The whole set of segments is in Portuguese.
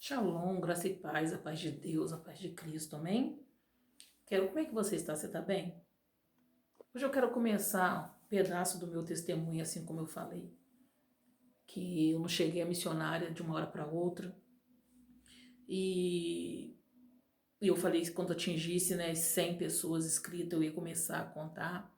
Shalom, graça e paz, a paz de Deus, a paz de Cristo, amém? Como é que você está? Você está bem? Hoje eu quero começar um pedaço do meu testemunho, assim como eu falei, que eu não cheguei a missionária de uma hora para outra, e eu falei que quando atingisse, né, 100 pessoas inscritas, eu ia começar a contar.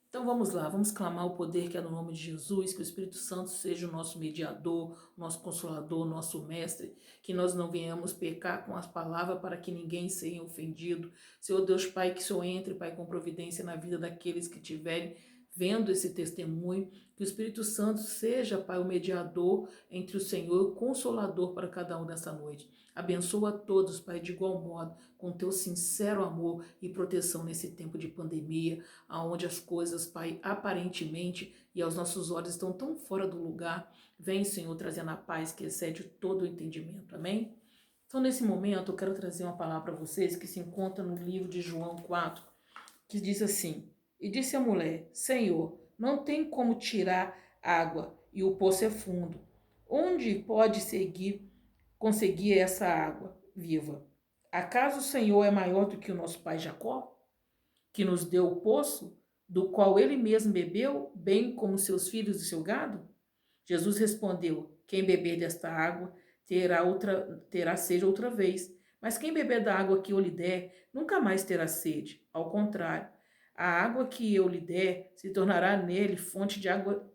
Então vamos lá, vamos clamar o poder que é no nome de Jesus, que o Espírito Santo seja o nosso mediador, o nosso consolador, o nosso mestre, que nós não venhamos pecar com as palavras para que ninguém seja ofendido. Senhor Deus Pai, que o Senhor entre, Pai, com providência na vida daqueles que tiverem vendo esse testemunho, que o Espírito Santo seja, Pai, o mediador entre o Senhor e o consolador para cada um nessa noite. Abençoa a todos, Pai, de igual modo, com teu sincero amor e proteção nesse tempo de pandemia, aonde as coisas, Pai, aparentemente e aos nossos olhos estão tão fora do lugar. Vem, Senhor, trazendo a paz que excede todo o entendimento. Amém? Então, nesse momento, eu quero trazer uma palavra para vocês que se encontra no livro de João 4, que diz assim: E disse a mulher: Senhor, não tem como tirar água e o poço é fundo. Onde pode conseguir essa água viva? Acaso o Senhor é maior do que o nosso pai Jacó, que nos deu o poço, do qual ele mesmo bebeu, bem como seus filhos e seu gado? Jesus respondeu: Quem beber desta água terá sede outra vez. Mas quem beber da água que eu lhe der, nunca mais terá sede. Ao contrário, a água que eu lhe der se tornará nele fonte de água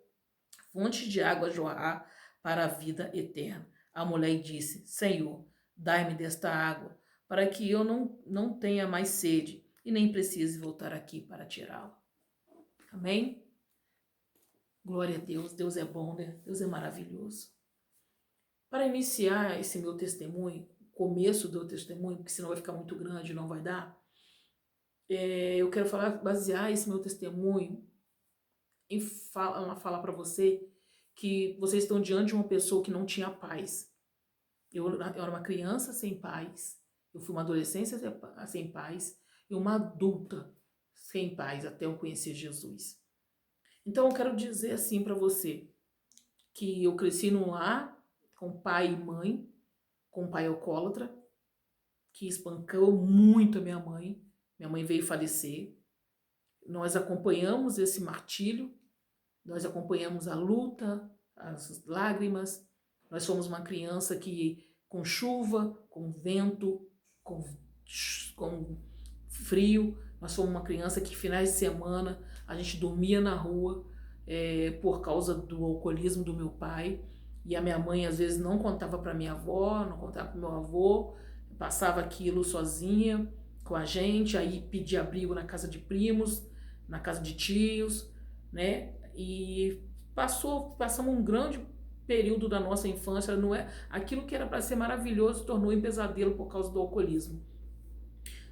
a jorrar para a vida eterna. A mulher disse: Senhor, dai-me desta água, para que eu não tenha mais sede e nem precise voltar aqui para tirá-la. Amém? Glória a Deus, Deus é bom, né? Deus é maravilhoso. Para iniciar esse meu testemunho, começo do testemunho, porque senão vai ficar muito grande e não vai dar, eu quero basear esse meu testemunho em falar para você que vocês estão diante de uma pessoa que não tinha paz. Eu era uma criança sem paz, eu fui uma adolescência sem paz e uma adulta sem paz até eu conhecer Jesus. Então eu quero dizer assim para você, que eu cresci num lar com pai e mãe, com um pai alcoólatra, que espancou muito a minha mãe. Minha mãe veio falecer. Nós acompanhamos esse martírio, nós acompanhamos a luta, as lágrimas. Nós fomos uma criança que, com chuva, com vento, com frio, nós fomos uma criança que, finais de semana, a gente dormia na rua por causa do alcoolismo do meu pai. E a minha mãe, às vezes, não contava para minha avó, não contava para meu avô, passava aquilo sozinha com a gente, aí pedia abrigo na casa de primos, na casa de tios, né? E passamos um grande período da nossa infância, não é? Aquilo que era para ser maravilhoso tornou em pesadelo por causa do alcoolismo.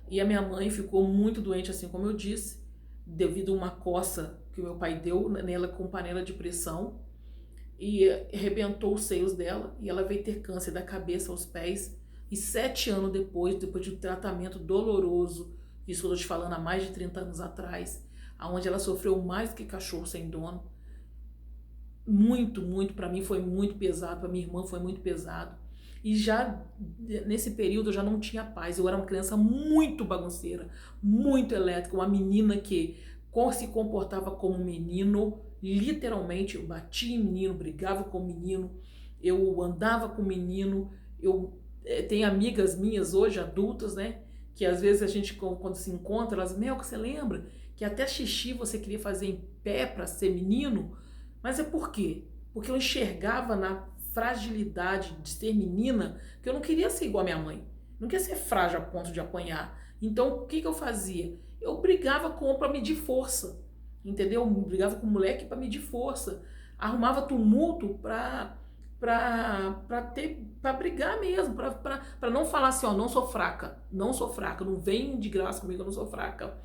E a minha mãe ficou muito doente, assim como eu disse, devido a uma coça que o meu pai deu nela com panela de pressão, e arrebentou os seios dela, e ela veio ter câncer da cabeça aos pés. E 7 anos depois de um tratamento doloroso, isso eu estou te falando há mais de 30 anos atrás, onde ela sofreu mais do que cachorro sem dono, muito, para mim foi muito pesado, para minha irmã foi muito pesado. E já nesse período eu já não tinha paz, eu era uma criança muito bagunceira, muito elétrica, uma menina que se comportava como um menino, literalmente eu batia em menino, brigava com o menino, eu andava com o menino, eu tenho amigas minhas hoje, adultas, né, que às vezes a gente quando se encontra, elas, Mel, que você lembra que até xixi você queria fazer em pé para ser menino? Mas é por quê? Porque eu enxergava na fragilidade de ser menina que eu não queria ser igual a minha mãe. Não queria ser frágil a ponto de apanhar. Então, o que eu fazia? Eu brigava para medir força. Entendeu? Eu brigava com o moleque para medir força. Arrumava tumulto para brigar mesmo, para não falar assim, ó, não sou fraca, não vem de graça comigo, eu não sou fraca.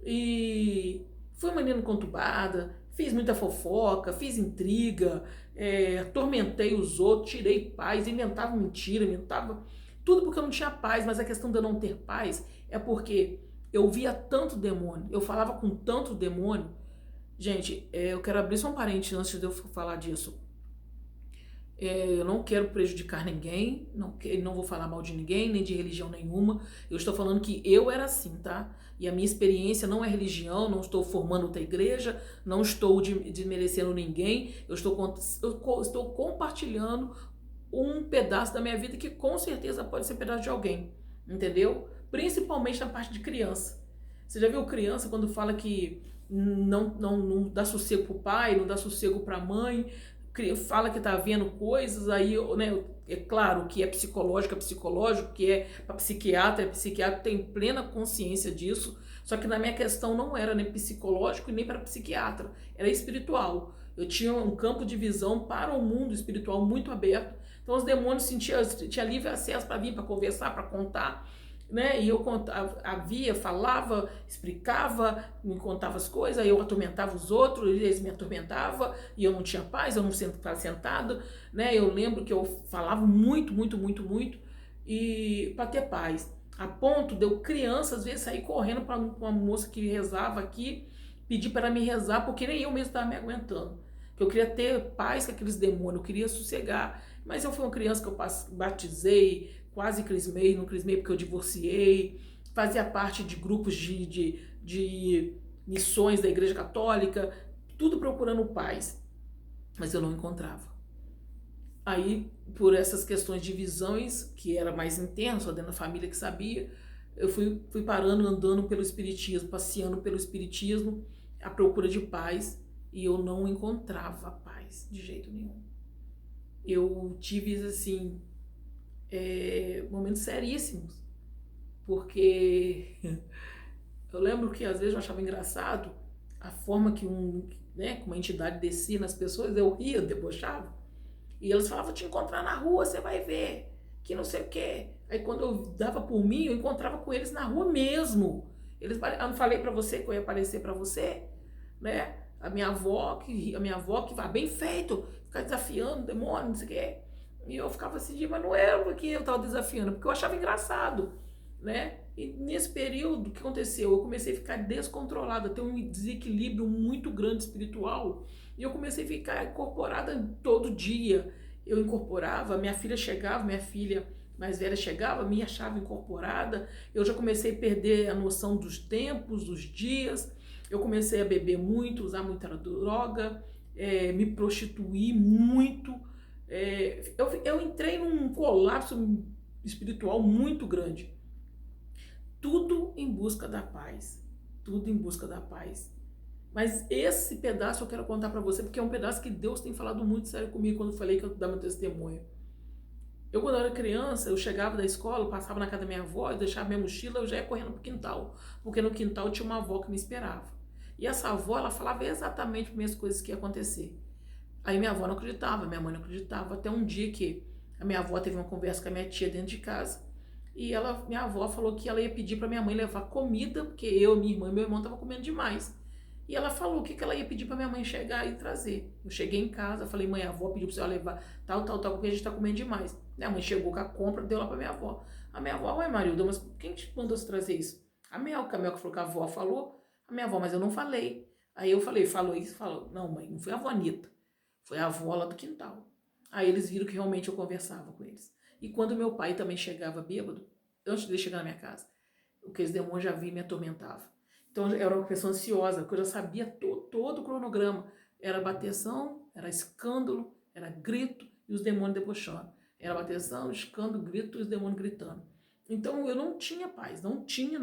E fui uma menina conturbada, fiz muita fofoca, fiz intriga, atormentei os outros, tirei paz, inventava mentira, inventava tudo porque eu não tinha paz. Mas a questão de eu não ter paz é porque eu via tanto demônio, eu falava com tanto demônio. Gente, eu quero abrir só um parênteses antes de eu falar disso. Eu não quero prejudicar ninguém, não vou falar mal de ninguém, nem de religião nenhuma. Eu estou falando que eu era assim, tá? E a minha experiência não é religião, não estou formando outra igreja, não estou desmerecendo ninguém. Eu estou compartilhando um pedaço da minha vida que com certeza pode ser pedaço de alguém, entendeu? Principalmente na parte de criança. Você já viu criança quando fala que não dá sossego pro pai, não dá sossego pra mãe, fala que tá vendo coisas, aí, né, é claro que é psicológico, que é para psiquiatra tem plena consciência disso, só que na minha questão não era nem psicológico e nem para psiquiatra, era espiritual. Eu tinha um campo de visão para o mundo espiritual muito aberto, então os demônios tinha livre acesso para vir, para conversar, para contar, né? E eu falava, explicava, me contava as coisas, aí eu atormentava os outros, eles me atormentavam, e eu não tinha paz, eu não ficava sentado, né? Eu lembro que eu falava muito, muito, muito, muito, e para ter paz. A ponto de eu, criança, às vezes, sair correndo para uma moça que rezava aqui, pedir para me rezar, porque nem eu mesmo estava me aguentando. Que eu queria ter paz com aqueles demônios, eu queria sossegar. Mas eu fui uma criança que eu batizei, quase crismei, não crismei porque eu divorciei, fazia parte de grupos de missões da Igreja Católica, tudo procurando paz, mas eu não encontrava. Aí, por essas questões de visões, que era mais intenso, dentro da família que sabia, eu fui parando, andando pelo Espiritismo, passeando pelo Espiritismo, à procura de paz, e eu não encontrava paz de jeito nenhum. Eu tive, assim, momentos seríssimos, porque eu lembro que às vezes eu achava engraçado a forma que uma entidade descia nas pessoas, eu ria, debochava, e eles falavam, vou te encontrar na rua, você vai ver, que não sei o quê. Aí quando eu dava por mim, eu encontrava com eles na rua mesmo. Eu não falei pra você que eu ia aparecer pra você, né? A minha avó que vai bem feito, ficar desafiando o demônio, não sei o quê. E eu ficava assim, mas não era porque eu estava desafiando, porque eu achava engraçado, né? E nesse período, o que aconteceu? Eu comecei a ficar descontrolada, ter um desequilíbrio muito grande espiritual, e eu comecei a ficar incorporada todo dia. Eu incorporava, minha filha mais velha chegava, me achava incorporada, eu já comecei a perder a noção dos tempos, dos dias, eu comecei a beber muito, usar muita droga, me prostituir muito, eu entrei num colapso espiritual muito grande. Tudo em busca da paz. Tudo em busca da paz. Mas esse pedaço eu quero contar pra você, porque é um pedaço que Deus tem falado muito sério comigo quando eu falei que eu dava meu testemunho. Eu, quando eu era criança, eu chegava da escola, passava na casa da minha avó, eu deixava minha mochila, eu já ia correndo pro quintal. Porque no quintal tinha uma avó que me esperava. E essa avó, ela falava exatamente as minhas coisas que ia acontecer. Aí minha avó não acreditava, minha mãe não acreditava, até um dia que a minha avó teve uma conversa com a minha tia dentro de casa, e minha avó falou que ela ia pedir para minha mãe levar comida, porque eu, minha irmã e meu irmão estavam comendo demais. E ela falou que ela ia pedir para minha mãe chegar e trazer. Eu cheguei em casa, falei, mãe, a avó pediu para você levar tal, porque a gente está comendo demais. Minha mãe chegou com a compra, deu lá para minha avó. A minha avó, ué, Marilda, mas quem te mandou você trazer isso? A Melca falou que a avó falou. A minha avó, mas eu não falei. Aí eu falei, falou isso? Falou, não, mãe, não foi a avó Anitta. Foi a avó lá do quintal. Aí eles viram que realmente eu conversava com eles. E quando meu pai também chegava bêbado, antes de ele chegar na minha casa, aqueles demônios já vinham e me atormentavam. Então eu era uma pessoa ansiosa, porque eu já sabia todo o cronograma. Era bateção, era escândalo, era grito e os demônios debochando. Era bateção, escândalo, grito e os demônios gritando. Então eu não tinha paz, não tinha.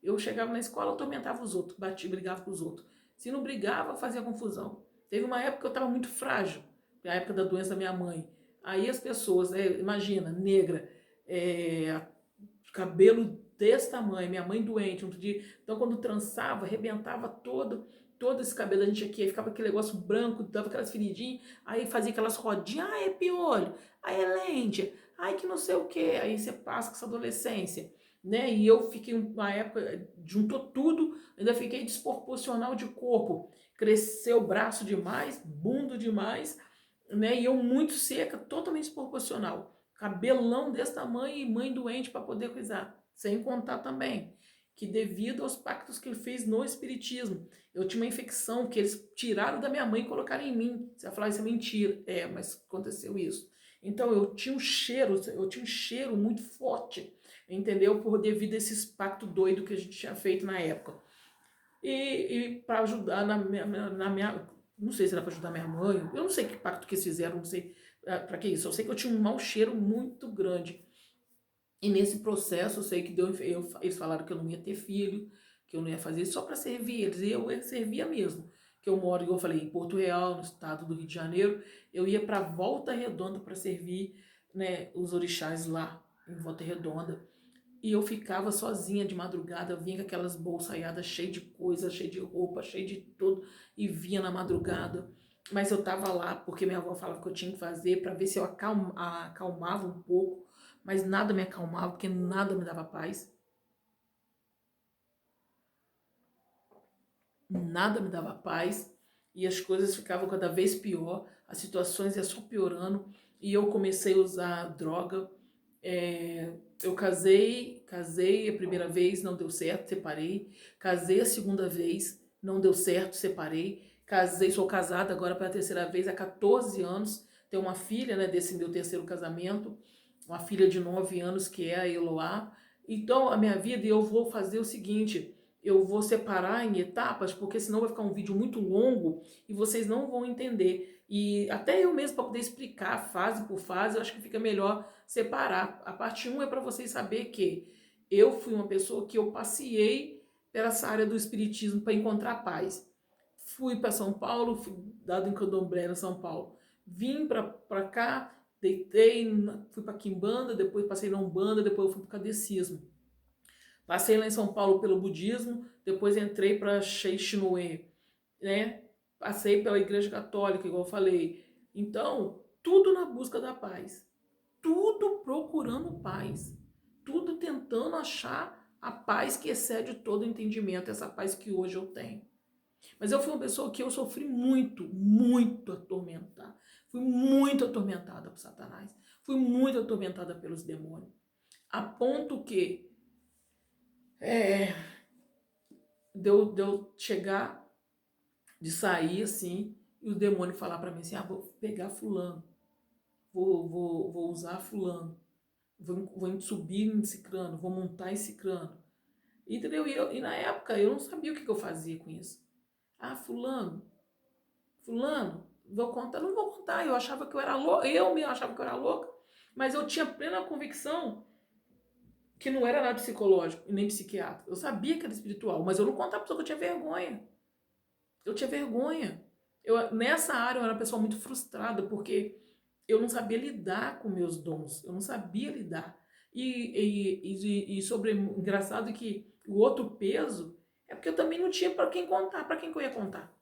Eu chegava na escola, atormentava os outros, batia, brigava com os outros. Se não brigava, fazia confusão. Teve uma época que eu estava muito frágil, a época da doença da minha mãe. Aí as pessoas, imagina, negra, cabelo desse tamanho, minha mãe doente, outro dia. Então, quando trançava, arrebentava todo esse cabelo da gente aqui, aí ficava aquele negócio branco, dava aquelas feridinhas, aí fazia aquelas rodinhas, é piolho, é lente, que não sei o quê. Aí você passa com essa adolescência, né? E eu fiquei, uma época, juntou tudo, ainda fiquei desproporcional de corpo, cresceu o braço demais, bunda demais, né? E eu muito seca, totalmente desproporcional. Cabelão desse tamanho e mãe doente para poder coisar. Sem contar também que devido aos pactos que ele fez no espiritismo, eu tinha uma infecção que eles tiraram da minha mãe e colocaram em mim. Você vai falar, isso é mentira. É, mas aconteceu isso. Então eu tinha um cheiro muito forte, entendeu? Por devido a esses pactos doidos que a gente tinha feito na época. E para ajudar na minha, não sei se era para ajudar minha mãe, eu não sei que pacto que eles fizeram, não sei para que isso. Eu sei que eu tinha um mau cheiro muito grande. E nesse processo, eu sei que eles falaram que eu não ia ter filho, que eu não ia fazer isso só para servir eles. E eu servia mesmo. Que eu moro, igual eu falei, em Porto Real, no estado do Rio de Janeiro. Eu ia para Volta Redonda para servir, né, os orixás lá, em Volta Redonda. E eu ficava sozinha de madrugada, eu vinha com aquelas bolsaiadas cheias de coisa, cheia de roupa, cheia de tudo, e vinha na madrugada. Mas eu tava lá porque minha avó falava que eu tinha que fazer para ver se eu acalmava um pouco, mas nada me acalmava, porque nada me dava paz. Nada me dava paz, e as coisas ficavam cada vez pior, as situações iam só piorando, e eu comecei a usar droga. Eu casei a primeira vez, não deu certo, separei. Casei a segunda vez, não deu certo, separei. Casei, sou casada agora pela terceira vez há 14 anos. Tenho uma filha, né, desse meu terceiro casamento, uma filha de 9 anos que é a Eloá. Então, a minha vida, eu vou fazer o seguinte, eu vou separar em etapas, porque senão vai ficar um vídeo muito longo e vocês não vão entender. E até eu mesmo, para poder explicar fase por fase, eu acho que fica melhor separar. A parte 1 é para vocês saber que eu fui uma pessoa que eu passeei pela essa área do espiritismo para encontrar paz. Fui para São Paulo, fui dado em candomblé em São Paulo. Vim para cá, deitei, fui para Quimbanda, depois passei na Umbanda, depois eu fui para o Kardecismo. Passei lá em São Paulo pelo budismo, depois entrei para Seixinoe, né? Passei pela Igreja Católica, igual eu falei. Então, tudo na busca da paz. Tudo procurando paz. Tudo tentando achar a paz que excede todo entendimento, essa paz que hoje eu tenho. Mas eu fui uma pessoa que eu sofri muito atormentada. Fui muito atormentada por Satanás. Fui muito atormentada pelos demônios. A ponto que de eu chegar, de sair assim, e o demônio falar para mim assim, vou pegar fulano, vou usar fulano, vou subir em cicrano, vou montar em cicrano. Entendeu? E na época eu não sabia o que eu fazia com isso. Fulano, vou contar, não vou contar, eu achava que eu era louca, eu me achava que eu era louca, mas eu tinha plena convicção que não era nada psicológico e nem psiquiatra. Eu sabia que era espiritual, mas eu não contava porque eu tinha vergonha. Eu tinha vergonha. Nessa área eu era uma pessoa muito frustrada, porque eu não sabia lidar com meus dons, eu não sabia lidar. E sobre engraçado que o outro peso é porque eu também não tinha para quem contar, para quem que eu ia contar,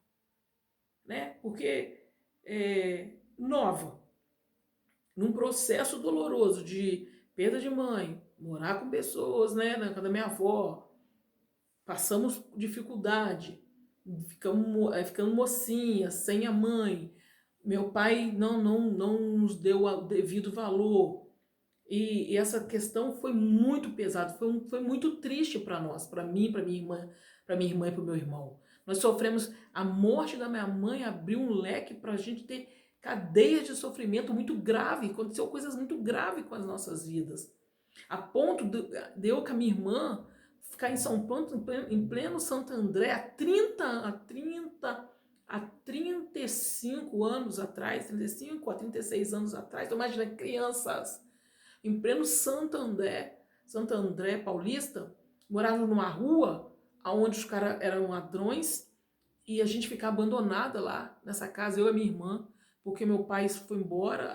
né? Porque nova, num processo doloroso de perda de mãe, morar com pessoas, né, na casa da minha avó, passamos dificuldade, ficando mocinha, sem a mãe, meu pai não nos deu o devido valor, e essa questão foi muito pesada, foi muito triste para nós, para mim, para minha irmã e para o meu irmão. Nós sofremos, a morte da minha mãe abriu um leque para a gente ter cadeias de sofrimento muito grave, aconteceu coisas muito graves com as nossas vidas, a ponto de eu com a minha irmã ficar em São Paulo, em pleno Santo André, há 35 anos atrás, 35 a 36 anos atrás, então imagina, crianças, em pleno Santo André Paulista, moravam numa rua onde os caras eram ladrões e a gente ficava abandonada lá nessa casa, eu e minha irmã, porque meu pai foi embora,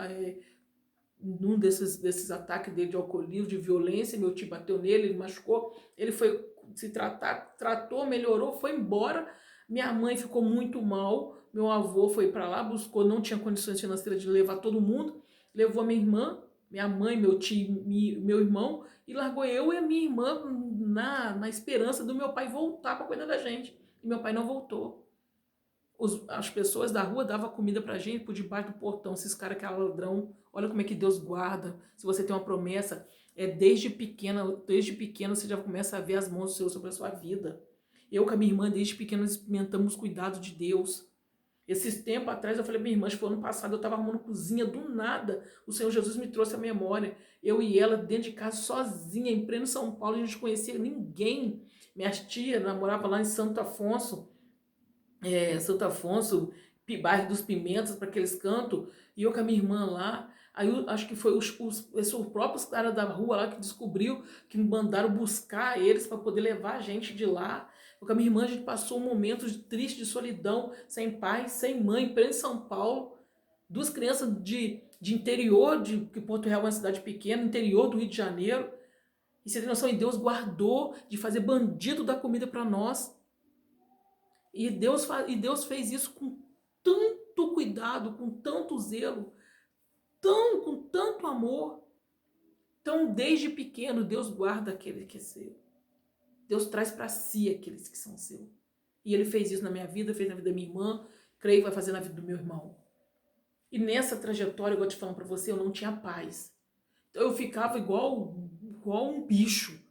num desses ataques dele de alcoolismo, de violência, meu tio bateu nele, ele machucou, ele foi se tratar, tratou, melhorou, foi embora, minha mãe ficou muito mal, meu avô foi para lá, buscou, não tinha condições financeiras de levar todo mundo, levou a minha irmã, minha mãe, meu tio, meu irmão, e largou eu e a minha irmã na esperança do meu pai voltar para cuidar da gente. E meu pai não voltou. As pessoas da rua davam comida pra gente por debaixo do portão. Esses caras que eram ladrão, olha como é que Deus guarda. Se você tem uma promessa, desde pequena você já começa a ver as mãos do Senhor sobre a sua vida. Eu com a minha irmã, desde pequena, experimentamos os cuidados de Deus. Esses tempos atrás eu falei, minha irmã, acho que foi ano passado, eu estava arrumando cozinha, do nada, o Senhor Jesus me trouxe a memória. Eu e ela dentro de casa, sozinha, em pleno São Paulo, a gente não conhecia ninguém. Minhas tias namoravam lá em Santo Afonso, bairro dos Pimentas, para aqueles cantos, e eu com a minha irmã lá. Aí eu acho que foi os próprios caras da rua lá que descobriu, que me mandaram buscar eles para poder levar a gente de lá. Porque a minha irmã, a gente passou momentos tristes, de solidão, sem pai, sem mãe, preso em São Paulo. Duas crianças de interior, que Porto Real é uma cidade pequena, interior do Rio de Janeiro. E você tem noção, e Deus guardou de fazer bandido dar comida para nós. E Deus fez isso com tanto cuidado, com tanto zelo, com tanto amor. Então, desde pequeno, Deus guarda aquele que é seu. Deus traz para si aqueles que são seus. E Ele fez isso na minha vida, fez na vida da minha irmã, creio que vai fazer na vida do meu irmão. E nessa trajetória, eu vou te falando para você, eu não tinha paz. Então eu ficava igual um bicho.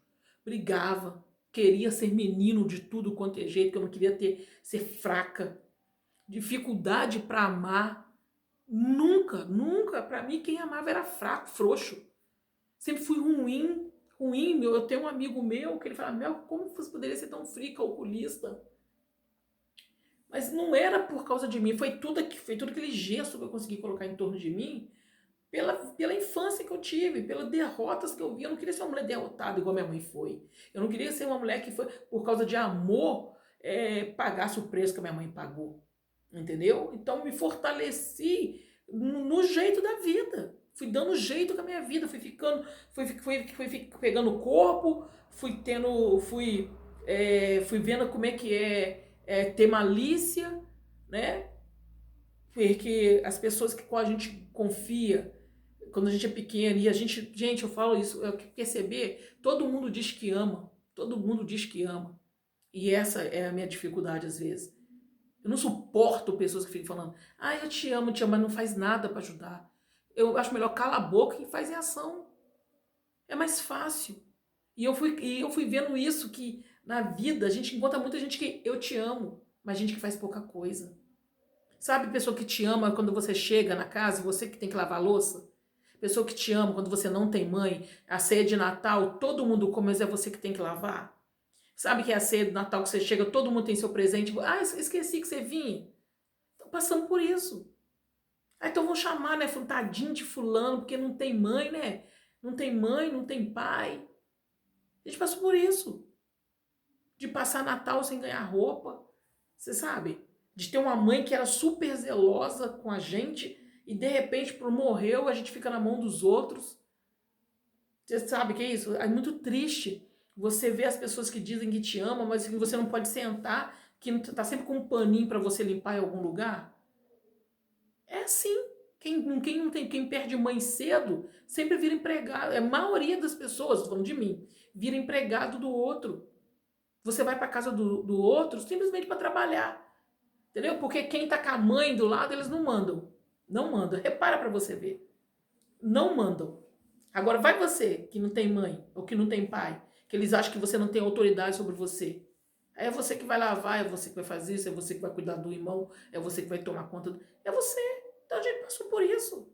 Brigava, queria ser menino de tudo quanto é jeito, que eu não queria ser fraca. Dificuldade para amar. Nunca. Para mim, quem amava era fraco, frouxo. Sempre fui ruim. Eu tenho um amigo meu que ele fala, Mel, como você poderia ser tão fria, calculista? Mas não era por causa de mim, foi tudo aquele gesto que eu consegui colocar em torno de mim, pela infância que eu tive, pelas derrotas que eu vi. Eu não queria ser uma mulher derrotada igual minha mãe foi. Eu não queria ser uma mulher que foi, por causa de amor, pagasse o preço que a minha mãe pagou. Entendeu? Então me fortaleci no jeito da vida. Fui dando jeito com a minha vida, fui pegando o corpo, fui vendo como é que ter malícia, né? Porque as pessoas com a gente confia, quando a gente é pequeno, e gente, eu falo isso, eu perceber, todo mundo diz que ama, e essa é a minha dificuldade às vezes. Eu não suporto pessoas que ficam falando, eu te amo, mas não faz nada para ajudar. Eu acho melhor cala a boca e faz em ação. É mais fácil. E eu fui vendo isso, que na vida a gente encontra muita gente que eu te amo, mas gente que faz pouca coisa. Sabe, pessoa que te ama quando você chega na casa, você que tem que lavar a louça? Pessoa que te ama quando você não tem mãe, a ceia de Natal, todo mundo come, mas é você que tem que lavar? Sabe que é a ceia de Natal que você chega, todo mundo tem seu presente, esqueci que você vinha. Estão passando por isso. Então vão chamar, né, tadinho de fulano, porque não tem mãe, né? Não tem mãe, não tem pai. A gente passou por isso. De passar Natal sem ganhar roupa. Você sabe? De ter uma mãe que era super zelosa com a gente e de repente morreu, a gente fica na mão dos outros. Você sabe o que é isso? É muito triste você ver as pessoas que dizem que te amam, mas que você não pode sentar, que tá sempre com um paninho para você limpar em algum lugar. É assim. Quem perde mãe cedo sempre vira empregado. A maioria das pessoas, falando de mim, vira empregado do outro. Você vai para casa do outro simplesmente para trabalhar. Entendeu? Porque quem tá com a mãe do lado, eles não mandam. Não mandam. Repara para você ver. Não mandam. Agora vai você, que não tem mãe, ou que não tem pai, que eles acham que você não tem autoridade sobre você. Aí é você que vai lavar, é você que vai fazer isso, é você que vai cuidar do irmão, é você que vai tomar conta É você. Então a gente passou por isso.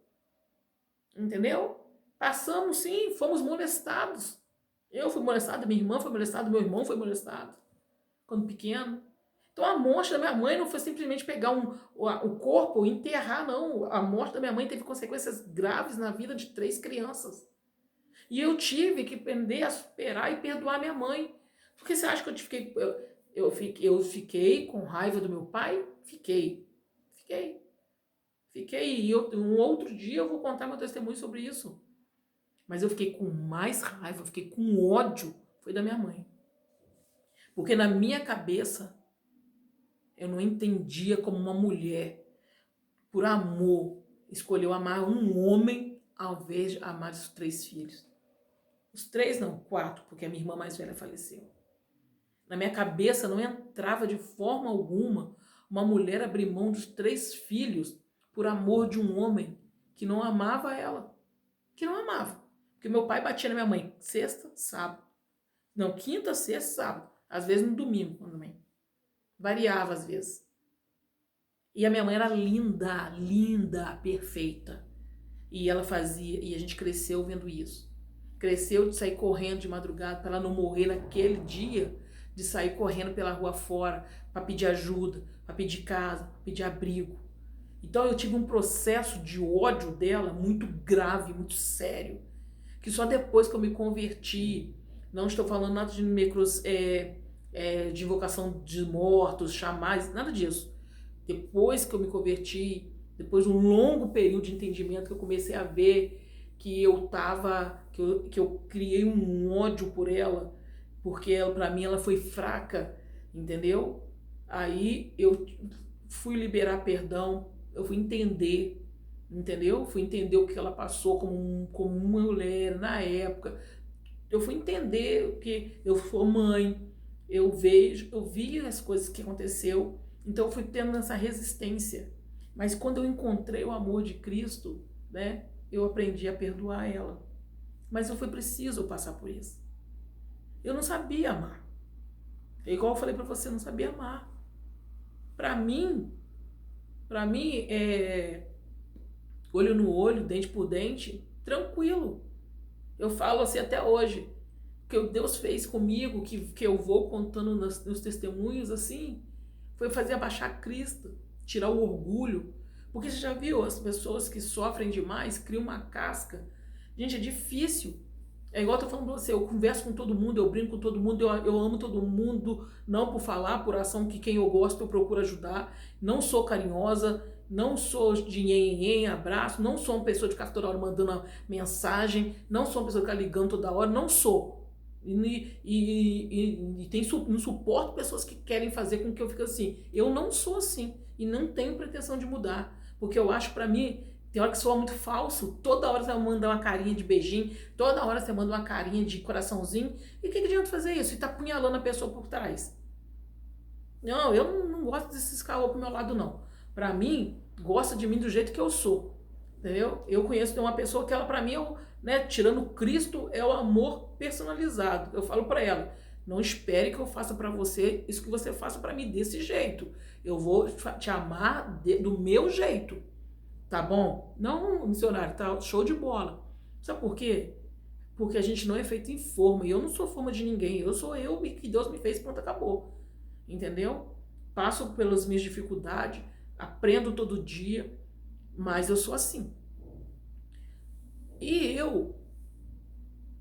Entendeu? Passamos sim, fomos molestados. Eu fui molestada, minha irmã foi molestada, meu irmão foi molestado. Quando pequeno. Então a morte da minha mãe não foi simplesmente pegar o corpo e enterrar, não. A morte da minha mãe teve consequências graves na vida de 3 crianças. E eu tive que aprender a superar e perdoar minha mãe. Porque você acha que eu fiquei com raiva do meu pai? Fiquei. E um outro dia eu vou contar meu testemunho sobre isso. Mas eu fiquei com mais raiva, eu fiquei com ódio, foi da minha mãe. Porque na minha cabeça, eu não entendia como uma mulher, por amor, escolheu amar um homem ao invés de amar os 3 filhos. Os 3 não, 4, porque a minha irmã mais velha faleceu. Na minha cabeça não entrava de forma alguma Uma mulher abrir mão dos 3 filhos por amor de um homem que não amava ela. Que não amava. Porque meu pai batia na minha mãe sexta, sábado. Não, quinta, sexta, sábado. Às vezes no domingo também. Variava às vezes. E a minha mãe era linda, linda, perfeita. E ela fazia, e a gente cresceu vendo isso. Cresceu de sair correndo de madrugada para ela não morrer naquele dia, de sair correndo pela rua fora para pedir ajuda, para pedir casa, para pedir abrigo. Então eu tive um processo de ódio dela muito grave, muito sério, que só depois que eu me converti, não estou falando nada de de invocação de mortos, chamais, nada disso. Depois que eu me converti, depois de um longo período de entendimento, que eu comecei a ver que eu criei um ódio por ela, porque ela, para mim ela foi fraca, entendeu? Aí eu fui liberar perdão, eu fui entender, entendeu? Fui entender o que ela passou como uma mulher na época. Eu fui entender que eu sou mãe, eu vi as coisas que aconteceu, então eu fui tendo essa resistência. Mas quando eu encontrei o amor de Cristo, né, eu aprendi a perdoar ela. Mas eu foi preciso passar por isso. Eu não sabia amar. É igual eu falei para você, eu não sabia amar. Para mim, olho no olho, dente por dente, tranquilo. Eu falo assim até hoje. O que Deus fez comigo, que eu vou contando nos testemunhos assim, foi fazer abaixar Cristo, tirar o orgulho. Porque você já viu, as pessoas que sofrem demais criam uma casca. Gente, é difícil. É igual eu tô falando pra você, eu converso com todo mundo, eu brinco com todo mundo, eu amo todo mundo, não por falar, por ação, que quem eu gosto eu procuro ajudar. Não sou carinhosa, não sou de nhen, abraço, não sou uma pessoa de ficar toda hora mandando mensagem, não sou uma pessoa que fica ligando toda hora, não sou. Não suporto pessoas que querem fazer com que eu fique assim. Eu não sou assim e não tenho pretensão de mudar, porque eu acho, pra mim, tem hora que soa muito falso. Toda hora você manda uma carinha de beijinho, toda hora você manda uma carinha de coraçãozinho. E o que adianta fazer isso? E tá apunhalando a pessoa por trás. Não, eu não gosto desses caô pro meu lado, não. Pra mim, gosta de mim do jeito que eu sou. Entendeu? Eu conheço uma pessoa que ela, pra mim, tirando Cristo, é o amor personalizado. Eu falo pra ela, não espere que eu faça pra você isso que você faça pra mim desse jeito. Eu vou te amar do meu jeito. Tá bom? Não, missionário, tá show de bola. Sabe por quê? Porque a gente não é feito em forma. E eu não sou forma de ninguém. Eu sou eu que Deus me fez, pronto, acabou. Entendeu? Passo pelas minhas dificuldades, aprendo todo dia, mas eu sou assim. E eu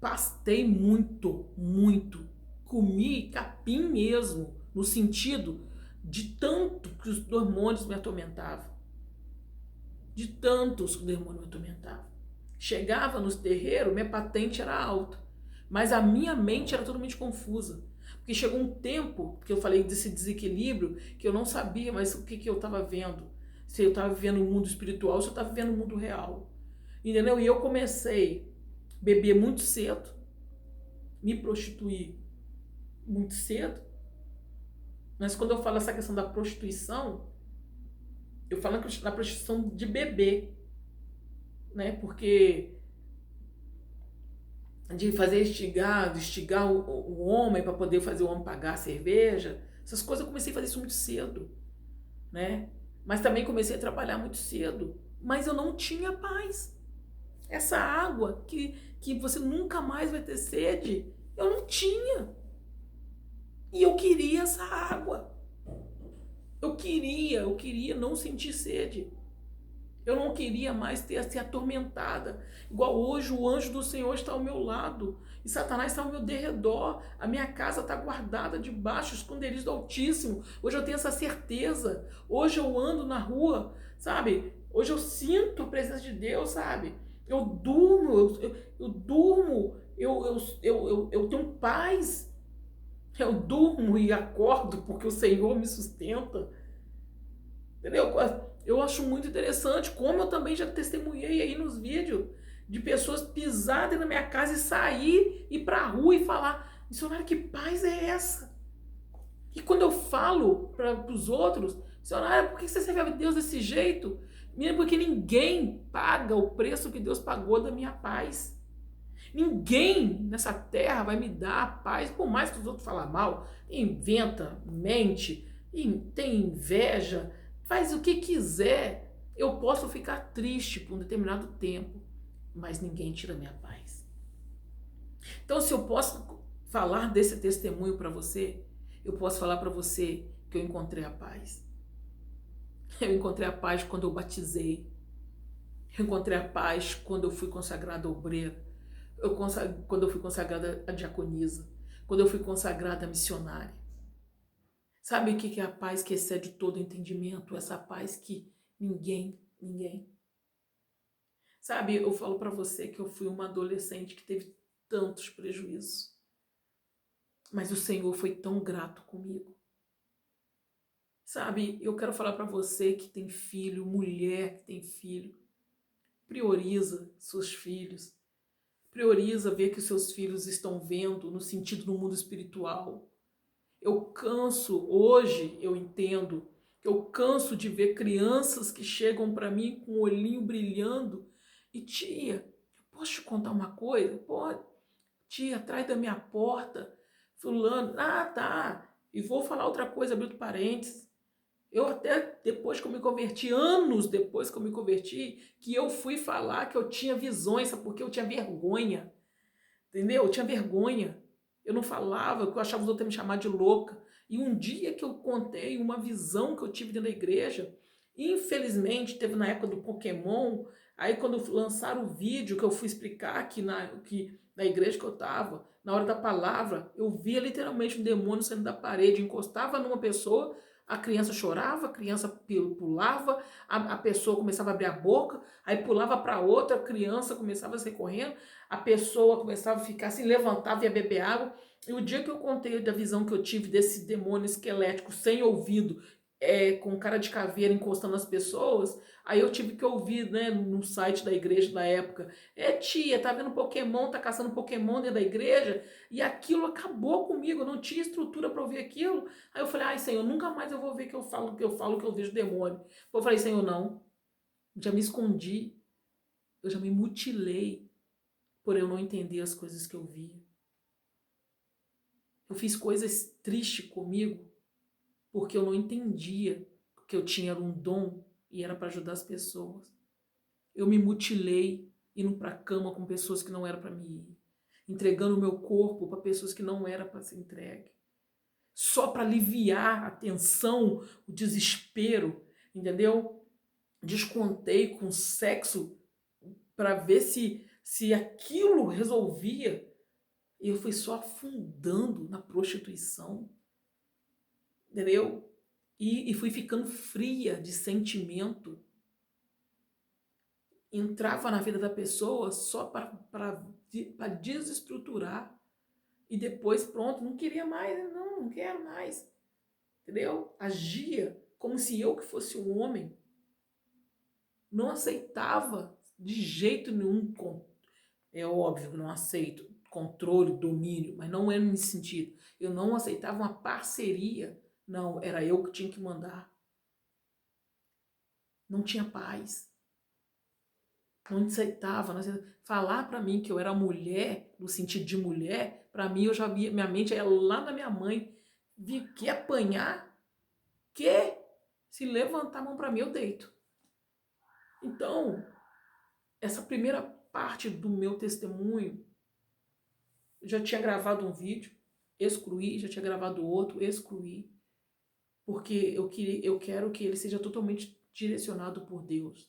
pastei muito, muito. Comi capim mesmo, no sentido de tanto que os hormônios me atormentavam. De tantos que o demônio me atormentava. Chegava nos terreiros, minha patente era alta, mas a minha mente era totalmente confusa. Porque chegou um tempo que eu falei desse desequilíbrio que eu não sabia mais o que eu estava vendo. Se eu estava vivendo o mundo espiritual, se eu estava vivendo o mundo real. Entendeu? E eu comecei a beber muito cedo, me prostituir muito cedo. Mas quando eu falo essa questão da prostituição, eu falo na prostituição de bebê, né? Porque de fazer estigar o homem para poder fazer o homem pagar a cerveja, essas coisas eu comecei a fazer isso muito cedo, né? Mas também comecei a trabalhar muito cedo, mas eu não tinha paz. Essa água que você nunca mais vai ter sede, eu não tinha. E eu queria essa água. Eu queria não sentir sede. Eu não queria mais ser atormentada. Igual hoje o anjo do Senhor está ao meu lado e Satanás está ao meu derredor. A minha casa está guardada debaixo do esconderijo do Altíssimo. Hoje eu tenho essa certeza. Hoje eu ando na rua, sabe? Hoje eu sinto a presença de Deus, sabe? Eu durmo, eu tenho paz. Eu durmo e acordo porque o Senhor me sustenta. Entendeu? Eu acho muito interessante, como eu também já testemunhei aí nos vídeos, de pessoas pisarem na minha casa e sair, ir pra rua e falar, missionário, que paz é essa? E quando eu falo para os outros, Senhora, por que você serve a Deus desse jeito? Menina, porque ninguém paga o preço que Deus pagou da minha paz. Ninguém nessa terra vai me dar a paz, por mais que os outros falem mal, inventa, mente, tem inveja, faz o que quiser. Eu posso ficar triste por um determinado tempo, mas ninguém tira minha paz. Então, se eu posso falar desse testemunho para você, eu posso falar para você que eu encontrei a paz. Eu encontrei a paz quando eu batizei. Eu encontrei a paz quando eu fui consagrada obreira. Quando eu fui consagrada a diaconisa. Quando eu fui consagrada a missionária. Sabe o que é a paz que excede todo entendimento? Essa paz que ninguém. Sabe, eu falo para você que eu fui uma adolescente que teve tantos prejuízos. Mas o Senhor foi tão grato comigo. Sabe, eu quero falar para você que tem filho, mulher que tem filho. Prioriza seus filhos. Prioriza ver que os seus filhos estão vendo no sentido do mundo espiritual. Hoje eu entendo, que eu canso de ver crianças que chegam para mim com o olhinho brilhando e tia, posso te contar uma coisa? Pode. Tia, atrás da minha porta, fulano, tá. E vou falar outra coisa, abrindo parênteses. Eu até depois que eu me converti, anos depois que eu me converti, que eu fui falar que eu tinha visões, sabe? Porque eu tinha vergonha, entendeu? Eu tinha vergonha. Eu não falava, porque eu achava os outros me chamar de louca. E um dia que eu contei uma visão que eu tive dentro da igreja, infelizmente teve na época do Pokémon, aí quando lançaram o vídeo que eu fui explicar que na igreja que eu estava, na hora da palavra, eu via literalmente um demônio saindo da parede, encostava numa pessoa, a criança chorava, a criança pulava, a pessoa começava a abrir a boca, aí pulava para outra, a criança começava a sair correndo, a pessoa começava a ficar assim, levantava e ia beber água. E o dia que eu contei da visão que eu tive desse demônio esquelético sem ouvido, com cara de caveira encostando nas pessoas, aí eu tive que ouvir, né, no site da igreja da época, tia, tá vendo Pokémon, tá caçando Pokémon dentro da igreja, e aquilo acabou comigo, eu não tinha estrutura para ouvir aquilo. Aí eu falei, ai Senhor, nunca mais eu vou ver que eu falo que eu vejo demônio. Eu falei, Senhor, não, já me escondi, eu já me mutilei por eu não entender as coisas que eu via. Eu fiz coisas tristes comigo porque eu não entendia que eu tinha um dom e era para ajudar as pessoas. Eu me mutilei indo para a cama com pessoas que não eram para me ir, entregando o meu corpo para pessoas que não eram para ser entregue, só para aliviar a tensão, o desespero, entendeu? Descontei com sexo para ver se aquilo resolvia. E eu fui só afundando na prostituição, entendeu? E fui ficando fria de sentimento. Entrava na vida da pessoa só para desestruturar. E depois, pronto, não queria mais, não quero mais. Entendeu? Agia como se eu que fosse um homem. Não aceitava de jeito nenhum. É óbvio que não aceito controle, domínio, mas não é nesse sentido. Eu não aceitava uma parceria. Não, era eu que tinha que mandar. Não tinha paz. Não aceitava. Falar para mim que eu era mulher, no sentido de mulher, para mim eu já via, minha mente era lá na minha mãe. Que apanhar? Que se levantar a mão para mim, eu deito. Então, essa primeira parte do meu testemunho, eu já tinha gravado um vídeo, excluí, já tinha gravado outro, excluí, porque eu quero que ele seja totalmente direcionado por Deus.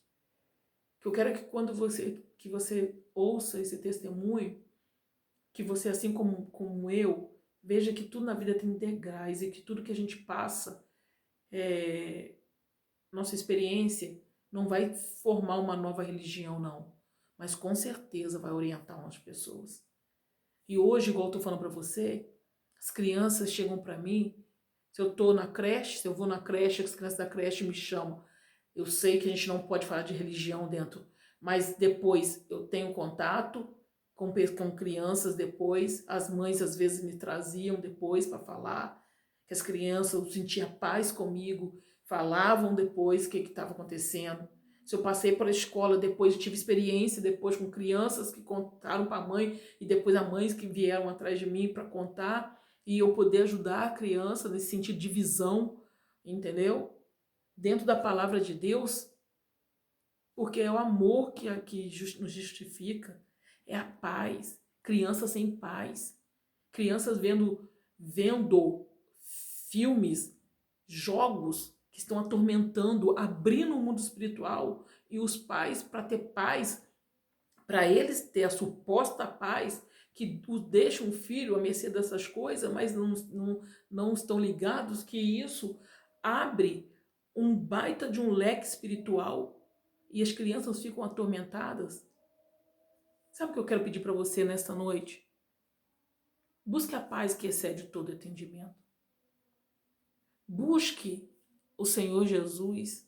Eu quero que quando você ouça esse testemunho, que você, assim como eu, veja que tudo na vida tem degraus e que tudo que a gente passa, nossa experiência, não vai formar uma nova religião, não. Mas com certeza vai orientar umas pessoas. E hoje, igual eu tô falando para você, as crianças chegam para mim, se eu tô na creche, se eu vou na creche, as crianças da creche me chamam. Eu sei que a gente não pode falar de religião dentro, mas depois eu tenho contato com crianças depois, as mães às vezes me traziam depois para falar, que as crianças sentiam paz comigo, falavam depois o que estava acontecendo. Se eu passei pela escola depois, tive experiência depois com crianças que contaram para a mãe e depois as mães que vieram atrás de mim para contar e eu poder ajudar a criança nesse sentido de visão, entendeu? Dentro da palavra de Deus, porque é o amor que nos justifica, é a paz. Crianças sem paz, crianças vendo filmes, jogos que estão atormentando, abrindo o mundo espiritual, e os pais, para ter paz, para eles ter a suposta paz, que deixam o filho à mercê dessas coisas, mas não estão ligados que isso abre um baita de um leque espiritual e as crianças ficam atormentadas. Sabe o que eu quero pedir para você nesta noite? Busque a paz que excede todo entendimento. Busque o Senhor Jesus.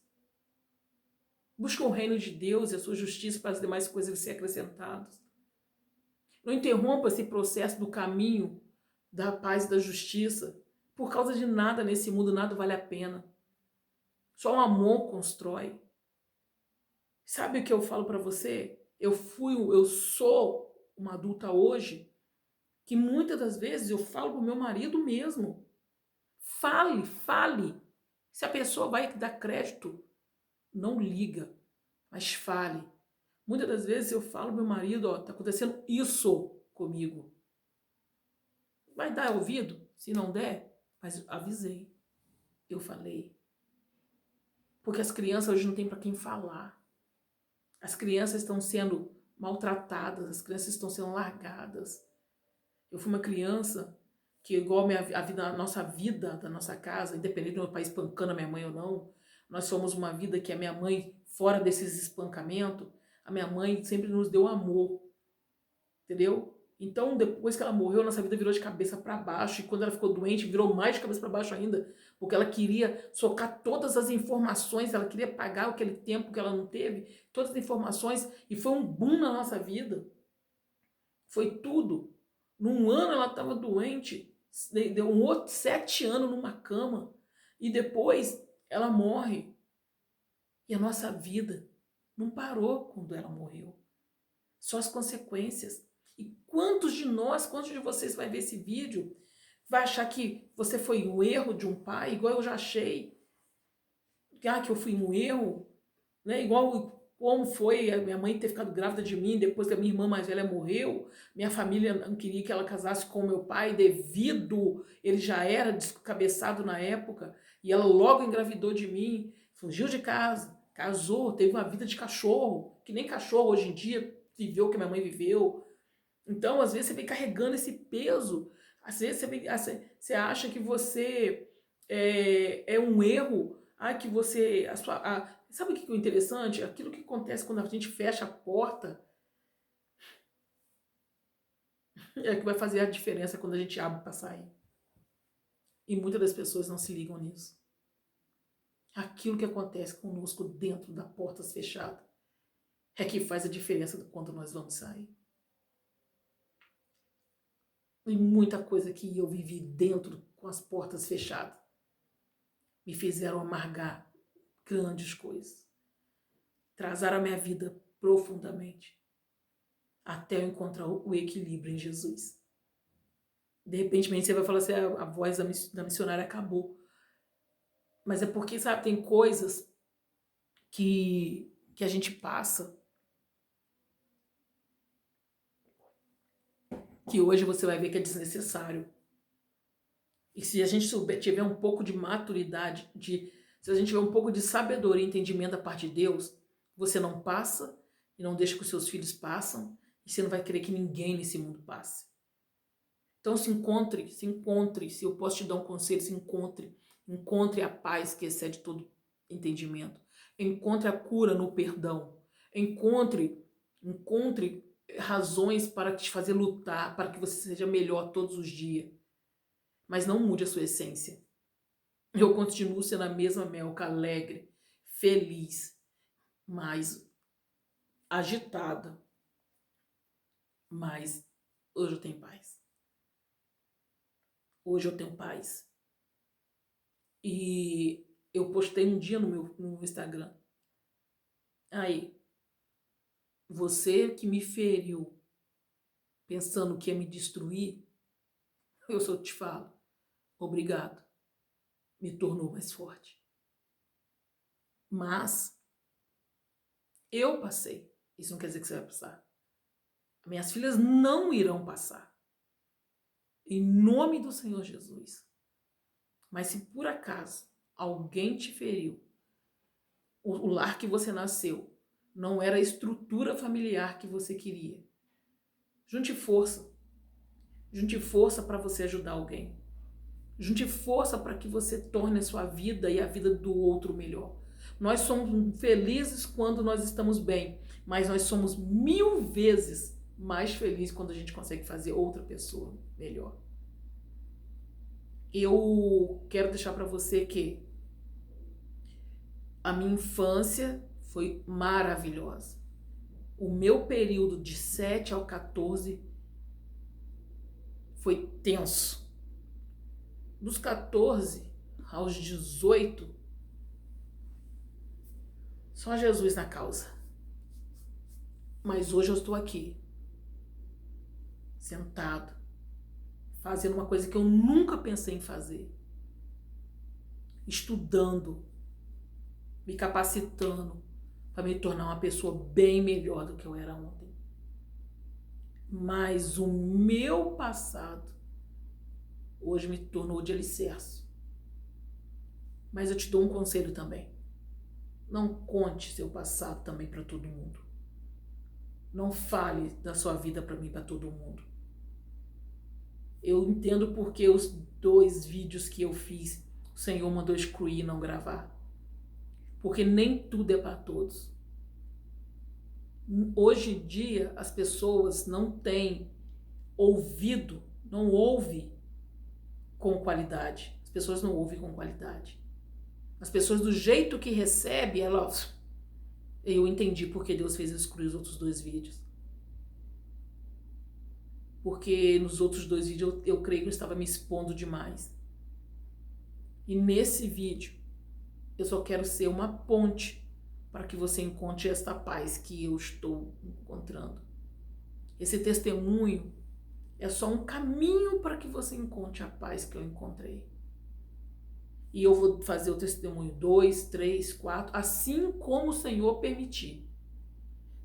Busque o reino de Deus e a sua justiça para as demais coisas ser acrescentadas. Não interrompa esse processo do caminho da paz e da justiça. Por causa de nada nesse mundo, nada vale a pena. Só o amor constrói. Sabe o que eu falo para você? Eu sou uma adulta hoje que muitas das vezes eu falo pro meu marido mesmo. Fale. Se a pessoa vai dar crédito, não liga, mas fale. Muitas das vezes eu falo pro meu marido, ó, tá acontecendo isso comigo. Vai dar ouvido? Se não der, mas avisei. Eu falei. Porque as crianças hoje não tem para quem falar. As crianças estão sendo maltratadas, as crianças estão sendo largadas. Eu fui uma criança que, igual a nossa vida da nossa casa, independente do meu pai espancando a minha mãe ou não, nós somos uma vida que a minha mãe, fora desses espancamentos, a minha mãe sempre nos deu amor, entendeu? Então, depois que ela morreu, nossa vida virou de cabeça para baixo, e quando ela ficou doente, virou mais de cabeça para baixo ainda, porque ela queria socar todas as informações, ela queria pagar aquele tempo que ela não teve, todas as informações, e foi um boom na nossa vida. Foi tudo. Num ano ela estava doente, deu um outro 7 anos numa cama, e depois ela morre. E a nossa vida não parou quando ela morreu. Só as consequências. E quantos de nós, quantos de vocês vai ver esse vídeo, vai achar que você foi um erro de um pai, igual eu já achei, que eu fui um erro, né? Igual como foi a minha mãe ter ficado grávida de mim depois que a minha irmã mais velha morreu. Minha família não queria que ela casasse com meu pai devido ele já era descabeçado na época, e ela logo engravidou de mim, fugiu de casa, casou, teve uma vida de cachorro, que nem cachorro hoje em dia viveu o que minha mãe viveu. Então, às vezes você vem carregando esse peso, às vezes você acha que você é um erro, que você sabe o que é interessante? Aquilo que acontece quando a gente fecha a porta é que vai fazer a diferença quando a gente abre para sair. E muitas das pessoas não se ligam nisso. Aquilo que acontece conosco dentro da porta fechada é que faz a diferença quando nós vamos sair. E muita coisa que eu vivi dentro com as portas fechadas me fizeram amargar grandes coisas. Atrasaram a minha vida profundamente. Até eu encontrar o equilíbrio em Jesus. De repente você vai falar assim, a voz da missionária acabou. Mas é porque, sabe, tem coisas que a gente passa que hoje você vai ver que é desnecessário. E se a gente tiver um pouco de maturidade, se a gente tiver um pouco de sabedoria e entendimento da parte de Deus, você não passa e não deixa que os seus filhos passem, e você não vai querer que ninguém nesse mundo passe. Então se encontre, se eu posso te dar um conselho, se encontre a paz que excede todo entendimento, encontre a cura no perdão, encontre razões para te fazer lutar, para que você seja melhor todos os dias, mas não mude a sua essência. Eu continuo sendo a mesma Melka, alegre, feliz, mas agitada, mas hoje eu tenho paz. Hoje eu tenho paz. E Eu postei um dia no meu Instagram. Aí, você que me feriu pensando que ia me destruir, eu só te falo, obrigado, me tornou mais forte. Mas eu passei, isso não quer dizer que você vai passar. Minhas filhas não irão passar, em nome do Senhor Jesus. Mas se por acaso alguém te feriu, o lar que você nasceu não era a estrutura familiar que você queria, junte força. Junte força para você ajudar alguém. Junte força para que você torne a sua vida e a vida do outro melhor. Nós somos felizes quando nós estamos bem, mas nós somos 1000 vezes mais felizes quando a gente consegue fazer outra pessoa melhor. Eu quero deixar para você que a minha infância foi maravilhosa. O meu período de 7 ao 14 foi tenso. Dos 14 aos 18, só Jesus na causa. Mas hoje eu estou aqui, sentado, fazendo uma coisa que eu nunca pensei em fazer. Estudando, me capacitando para me tornar uma pessoa bem melhor do que eu era ontem. Mas o meu passado hoje me tornou de alicerce. Mas eu te dou um conselho também. Não conte seu passado também para todo mundo. Não fale da sua vida para mim, para todo mundo. Eu entendo porque os 2 vídeos que eu fiz, o Senhor mandou excluir e não gravar. Porque nem tudo é para todos. Hoje em dia, as pessoas não têm ouvido, não ouvem com qualidade. As pessoas não ouvem com qualidade. As pessoas, do jeito que recebem, elas... Eu entendi porque Deus fez eu excluir os outros 2 vídeos. Porque nos outros 2 vídeos eu creio que eu estava me expondo demais. E nesse vídeo, eu só quero ser uma ponte para que você encontre esta paz que eu estou encontrando. Esse testemunho é só um caminho para que você encontre a paz que eu encontrei. E eu vou fazer o testemunho 2, 3, 4, assim como o Senhor permitir.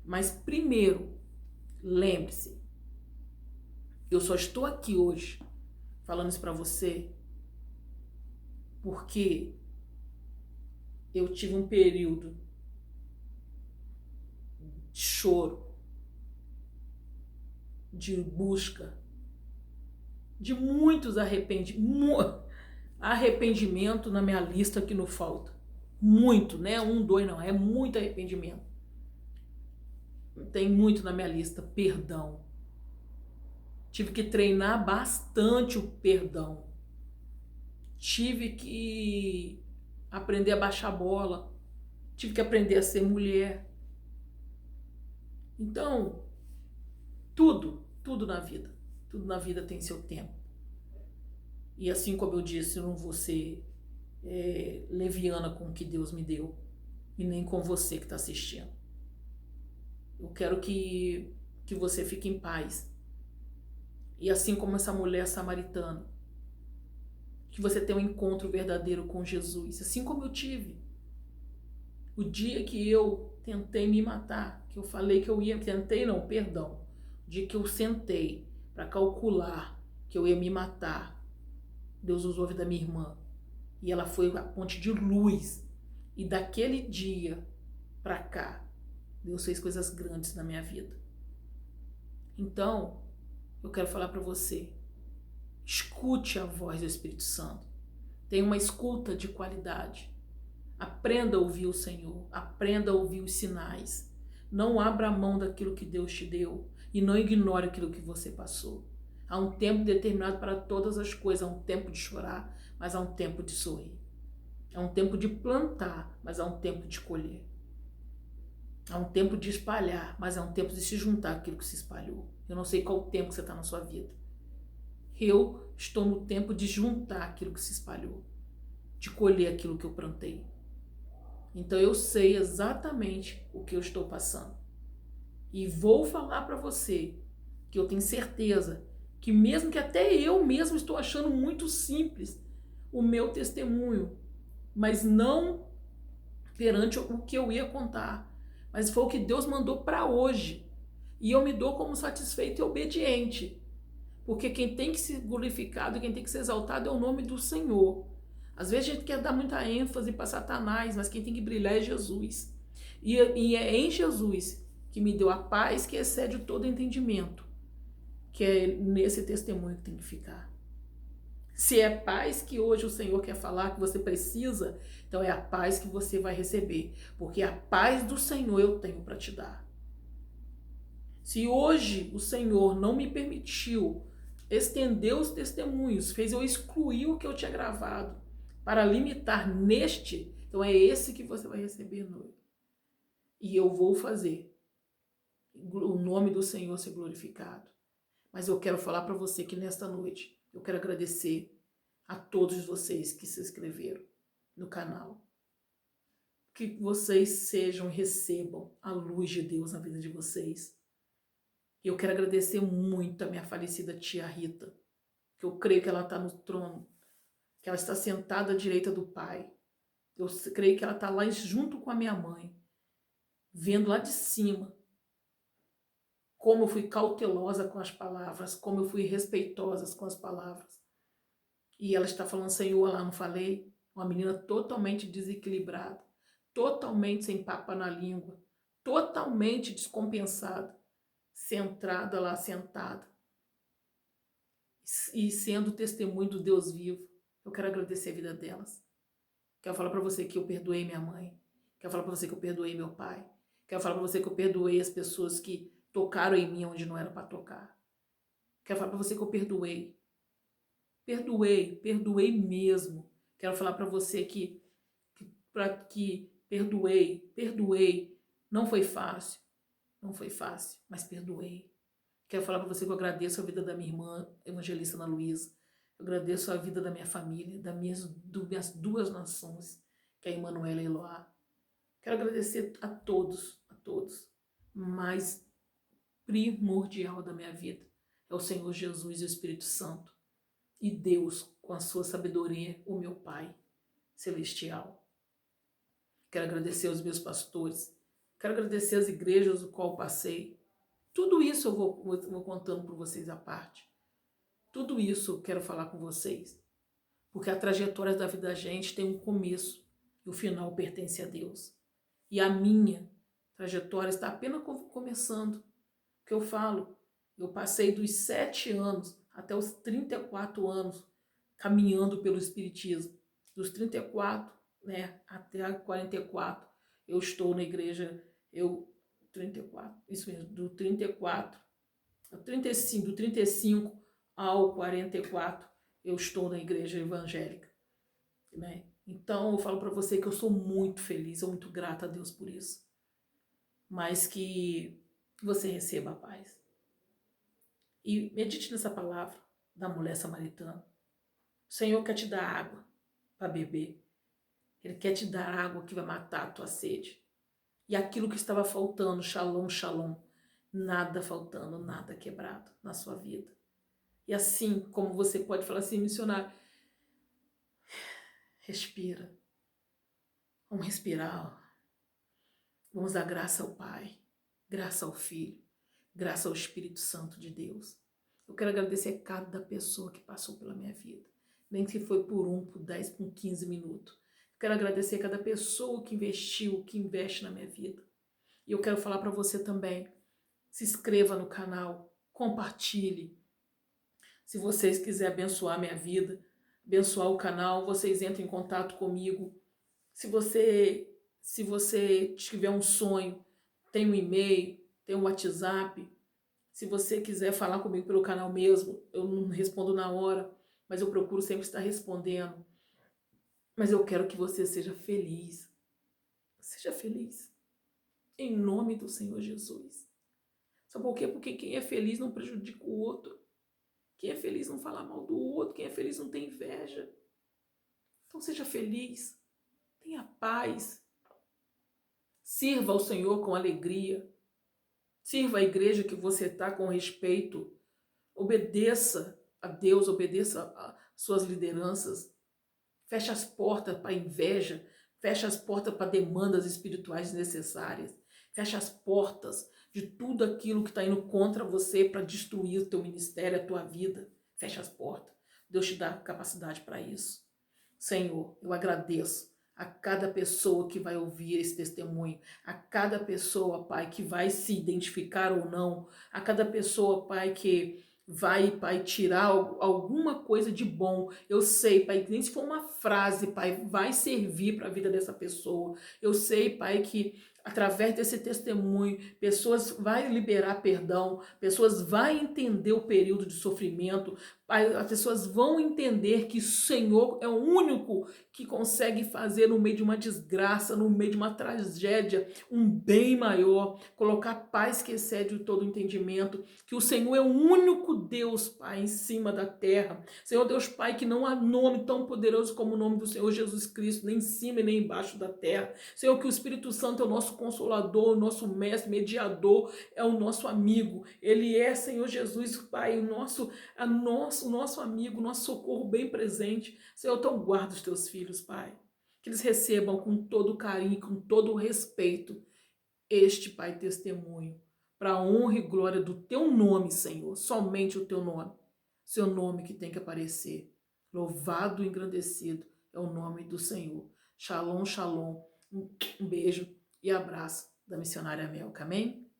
Mas primeiro, lembre-se, eu só estou aqui hoje falando isso para você porque eu tive um período de choro, de busca, de muitos arrependimento na minha lista que não falta. Muito, né? 1, 2 não, é muito arrependimento. Tem muito na minha lista, perdão. Tive que treinar bastante o perdão. Tive que aprender a baixar a bola. Tive que aprender a ser mulher. Então, tudo na vida tem seu tempo. E assim como eu disse, eu não vou ser leviana com o que Deus me deu. E nem com você que está assistindo. Eu quero que você fique em paz. E assim como essa mulher samaritana, que você tenha um encontro verdadeiro com Jesus, assim como eu tive. O dia que eu tentei me matar, que eu falei que eu ia... Tentei não, perdão. O dia que eu sentei para calcular que eu ia me matar, Deus usou a vida da minha irmã. E ela foi a ponte de luz. E daquele dia para cá, Deus fez coisas grandes na minha vida. Então, eu quero falar para você, escute a voz do Espírito Santo. Tenha uma escuta de qualidade. Aprenda a ouvir o Senhor. Aprenda a ouvir os sinais. Não abra mão daquilo que Deus te deu. E não ignore aquilo que você passou. Há um tempo determinado para todas as coisas. Há um tempo de chorar, mas há um tempo de sorrir. Há um tempo de plantar, mas há um tempo de colher. Há um tempo de espalhar, mas há um tempo de se juntar aquilo que se espalhou. Eu não sei qual tempo que você está na sua vida. Eu estou no tempo de juntar aquilo que se espalhou. de colher aquilo que eu plantei. Então eu sei exatamente o que eu estou passando. E vou falar para você que eu tenho certeza que mesmo que até eu mesmo estou achando muito simples o meu testemunho, mas não perante o que eu ia contar, mas foi o que Deus mandou para hoje. E eu me dou como satisfeito e obediente, porque quem tem que ser glorificado, quem tem que ser exaltado é o nome do Senhor. Às vezes a gente quer dar muita ênfase para Satanás, mas quem tem que brilhar é Jesus. E é em Jesus que me deu a paz que excede todo entendimento, que é nesse testemunho que tem que ficar. Se é paz que hoje o Senhor quer falar que você precisa, então é a paz que você vai receber, porque a paz do Senhor eu tenho para te dar. Se hoje o Senhor não me permitiu estender os testemunhos, fez eu excluir o que eu tinha gravado para limitar neste, então é esse que você vai receber hoje. E eu vou fazer o nome do Senhor ser glorificado. Mas eu quero falar para você que nesta noite eu quero agradecer a todos vocês que se inscreveram no canal. Que vocês recebam a luz de Deus na vida de vocês. Eu quero agradecer muito a minha falecida tia Rita, que eu creio que ela está no trono, que ela está sentada à direita do Pai. Eu creio que ela está lá junto com a minha mãe, vendo lá de cima como eu fui cautelosa com as palavras, como eu fui respeitosa com as palavras. E ela está falando, Senhor, lá não falei? Uma menina totalmente desequilibrada, totalmente sem papa na língua, totalmente descompensada, centrada lá, sentada, e sendo testemunho do Deus vivo. Eu quero agradecer a vida delas. Quero falar para você que eu perdoei minha mãe. Quero falar para você que eu perdoei meu pai. Quero falar para você que eu perdoei as pessoas que tocaram em mim onde não era para tocar. Quero falar para você que eu perdoei. Perdoei mesmo. Quero falar para você que perdoei. Não foi fácil, mas perdoei. Quero falar para você que eu agradeço a vida da minha irmã, evangelista Ana Luísa. Eu agradeço a vida da minha família, das minhas duas nações, que é a Emanuela e a Eloá. Quero agradecer a todos, mas primordial da minha vida é o Senhor Jesus e o Espírito Santo. E Deus, com a sua sabedoria, o meu Pai celestial. Quero agradecer aos meus pastores. Quero agradecer as igrejas do qual passei. Tudo isso eu vou contando para vocês à parte. Tudo isso eu quero falar com vocês. Porque a trajetória da vida da gente tem um começo e o final pertence a Deus. E a minha trajetória está apenas começando. O que eu falo, eu passei dos 7 anos até os 34 anos caminhando pelo Espiritismo. Dos 34, né, até 44, eu estou na igreja, 34, isso mesmo, do 34, 35, do 35 ao 44, eu estou na igreja evangélica, né? Então, eu falo para você que eu sou muito feliz, sou muito grata a Deus por isso. Mas que você receba a paz. E medite nessa palavra da mulher samaritana. O Senhor quer te dar água para beber. Ele quer te dar água que vai matar a tua sede. E aquilo que estava faltando, shalom, shalom, nada faltando, nada quebrado na sua vida. E assim como você pode falar assim, missionário, respira. Vamos respirar. Vamos dar graça ao Pai, graça ao Filho, graça ao Espírito Santo de Deus. Eu quero agradecer a cada pessoa que passou pela minha vida. Nem que foi por 1, por 10, por 15 minutos. Eu quero agradecer a cada pessoa que investiu, que investe na minha vida. E eu quero falar para você também, se inscreva no canal, compartilhe. Se vocês quiserem abençoar a minha vida, abençoar o canal, vocês entrem em contato comigo. Se você tiver um sonho, tem um e-mail, tem um WhatsApp. Se você quiser falar comigo pelo canal mesmo, eu não respondo na hora, mas eu procuro sempre estar respondendo. Mas eu quero que você seja feliz. Seja feliz. Em nome do Senhor Jesus. Sabe por quê? Porque quem é feliz não prejudica o outro. Quem é feliz não fala mal do outro. Quem é feliz não tem inveja. Então seja feliz, tenha paz, sirva ao Senhor com alegria, sirva a igreja que você está com respeito, obedeça a Deus, obedeça a suas lideranças, feche as portas para inveja, feche as portas para demandas espirituais necessárias, feche as portas de tudo aquilo que está indo contra você para destruir o teu ministério, a tua vida. Feche as portas. Deus te dá capacidade para isso. Senhor, eu agradeço a cada pessoa que vai ouvir esse testemunho, a cada pessoa, Pai, que vai se identificar ou não, a cada pessoa, Pai, que vai, Pai, tirar alguma coisa de bom. Eu sei, Pai, que nem se for uma frase, Pai, vai servir para a vida dessa pessoa. Eu sei, Pai, que através desse testemunho, pessoas vão liberar perdão, pessoas vão entender o período de sofrimento, as pessoas vão entender que o Senhor é o único que consegue fazer no meio de uma desgraça, no meio de uma tragédia, um bem maior, colocar paz que excede todo entendimento, que o Senhor é o único Deus, Pai, em cima da terra. Senhor Deus, Pai, que não há nome tão poderoso como o nome do Senhor Jesus Cristo, nem em cima e nem embaixo da terra. Senhor, que o Espírito Santo é o nosso consolador, o nosso mestre, mediador, é o nosso amigo. Ele é, Senhor Jesus, Pai, o nosso amigo, nosso socorro bem presente. Senhor, então guarda os teus filhos, Pai. Que eles recebam com todo carinho, com todo respeito, este, Pai, testemunho, para a honra e glória do teu nome, Senhor. Somente o teu nome. Seu nome que tem que aparecer. Louvado e engrandecido é o nome do Senhor. Shalom, shalom. Um beijo e abraço da missionária Melca. Amém?